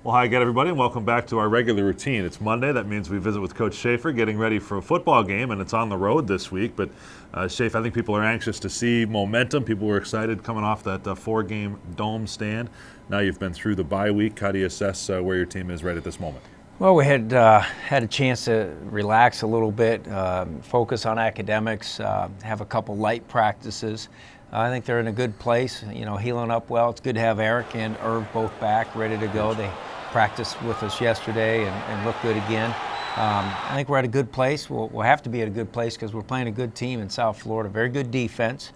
Well, hi again, everybody, and welcome back to our regular routine. It's Monday. That means we visit with Coach Schaefer, getting ready for a football game, and it's on the road this week. But, Schaefer, I think people are anxious to see momentum. People were excited coming off that four-game dome stand. Now you've been through the bye week. How do you assess where your team is right at this moment? Well, we had a chance to relax a little bit, focus on academics, have a couple light practices. I think they're in a good place, healing up well. It's good to have Eric and Irv both back, ready to go. They practiced with us yesterday and looked good again. I think we're at a good place. We'll have to be at a good place because we're playing a good team in South Florida, very good defense.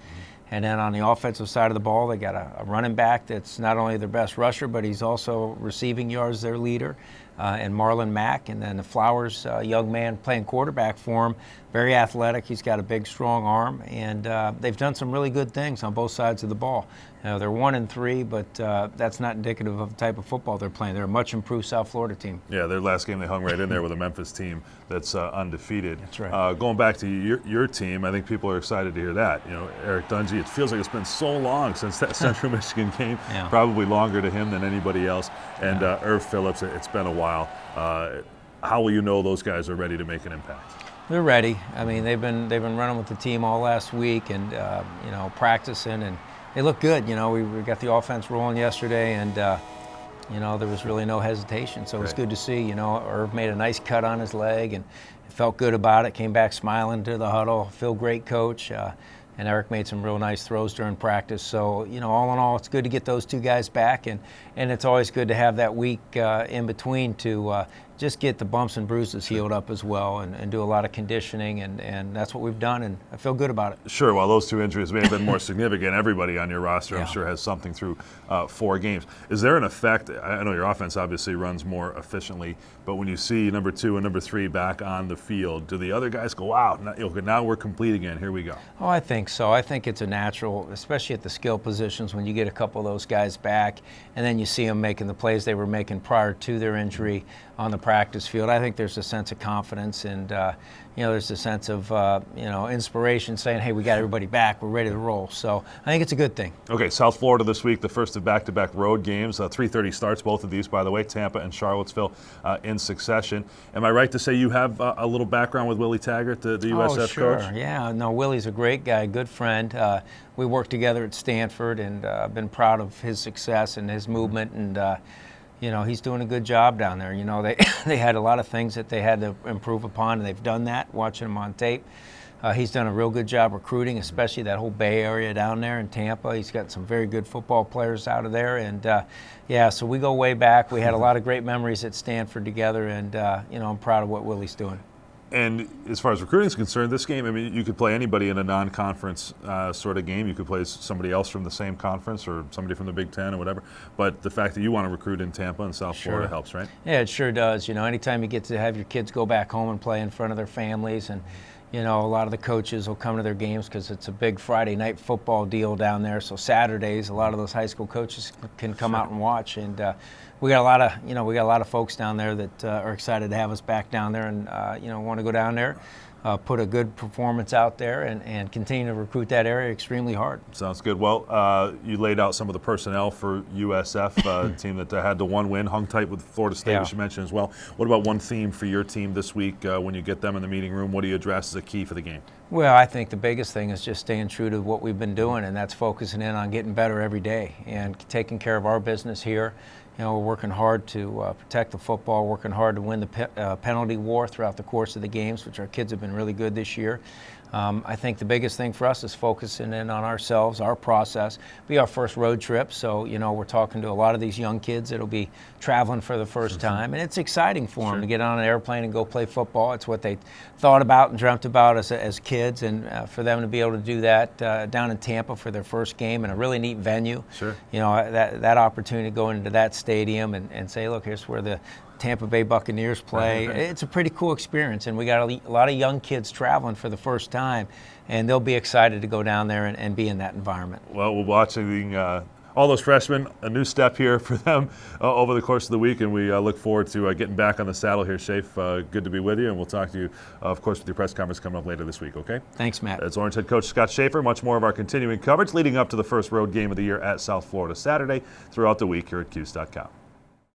And then on the offensive side of the ball, they got a running back that's not only their best rusher, but he's also receiving yards, their leader, and Marlon Mack. And then the Flowers young man playing quarterback for him, very athletic. He's got a big, strong arm, and they've done some really good things on both sides of the ball. They're 1-3, but that's not indicative of the type of football they're playing. They're a much improved South Florida team. Yeah, their last game they hung right in there with a Memphis team that's undefeated. That's right. Going back to your team, I think people are excited to hear that. Eric Dungey, it feels like it's been so long since that Central Michigan game, probably longer to him than anybody else. And Irv Phillips, it's been a while. How will you know those guys are ready to make an impact? They're ready. I mean, they've been running with the team all last week and practicing, and they look good. We got the offense rolling yesterday, and there was really no hesitation. So it's good to see. Irv made a nice cut on his leg and felt good about it. Came back smiling to the huddle. Feel great, coach. And Eric made some real nice throws during practice. So, all in all, it's good to get those two guys back. And it's always good to have that week in between to just get the bumps and bruises healed up as well and do a lot of conditioning. And that's what we've done, and I feel good about it. Sure. While those two injuries may have been more significant, everybody on your roster, I'm sure, has something through 4 games. Is there an effect? I know your offense obviously runs more efficiently, but when you see number 2 and number 3 back on the field, do the other guys go, wow, now we're complete again, here we go? Oh, I think so. I think it's a natural, especially at the skill positions, when you get a couple of those guys back and then you see them making the plays they were making prior to their injury on the practice field. I think there's a sense of confidence and, there's a sense of, inspiration saying, hey, we got everybody back, we're ready to roll. So I think it's a good thing. Okay, South Florida this week, the first of back-to-back road games. 3:30 starts, both of these, by the way, Tampa and Charlottesville in succession. Am I right to say you have a little background with Willie Taggart, the USF coach? Yeah, no, Willie's a great guy, good friend. We worked together at Stanford, and I've been proud of his success and his movement, and he's doing a good job down there. They had a lot of things that they had to improve upon, and they've done that, watching him on tape. He's done a real good job recruiting, especially that whole Bay Area down there in Tampa. He's got some very good football players out of there. And, so we go way back. We had a lot of great memories at Stanford together, and, I'm proud of what Willie's doing. And as far as recruiting is concerned, this game, I mean, you could play anybody in a non-conference sort of game. You could play somebody else from the same conference or somebody from the Big Ten or whatever. But the fact that you want to recruit in Tampa and South Florida helps, right? Yeah, it sure does. Anytime you get to have your kids go back home and play in front of their families, and a lot of the coaches will come to their games because it's a big Friday night football deal down there. So Saturdays, a lot of those high school coaches can come out and watch. And we got a lot of folks down there that are excited to have us back down there, and want to go down there, put a good performance out there, and continue to recruit that area extremely hard. Sounds good. Well, you laid out some of the personnel for USF, team that had the one win, hung tight with Florida State, which you mentioned as well. What about one theme for your team this week when you get them in the meeting room? What do you address as a key for the game? Well, I think the biggest thing is just staying true to what we've been doing, and that's focusing in on getting better every day and taking care of our business here. We're working hard to protect the football, working hard to win the penalty war throughout the course of the games, which our kids have been really good this year. I think the biggest thing for us is focusing in on ourselves, our process. It'll be our first road trip, so we're talking to a lot of these young kids that'll be traveling for the first time, and it's exciting for them to get on an airplane and go play football. It's what they thought about and dreamt about as kids, and for them to be able to do that down in Tampa for their first game in a really neat venue. That opportunity to go into that stadium and say, look, here's where the Tampa Bay Buccaneers play. It's a pretty cool experience, and we got a lot of young kids traveling for the first time, and they'll be excited to go down there and be in that environment. Well, we're watching all those freshmen, a new step here for them over the course of the week, and we look forward to getting back on the saddle here, Shafe. Good to be with you, and we'll talk to you, of course, with your press conference coming up later this week, okay? Thanks, Matt. It's Orange head coach Scott Schaefer. Much more of our continuing coverage leading up to the first road game of the year at South Florida Saturday throughout the week here at Cuse.com.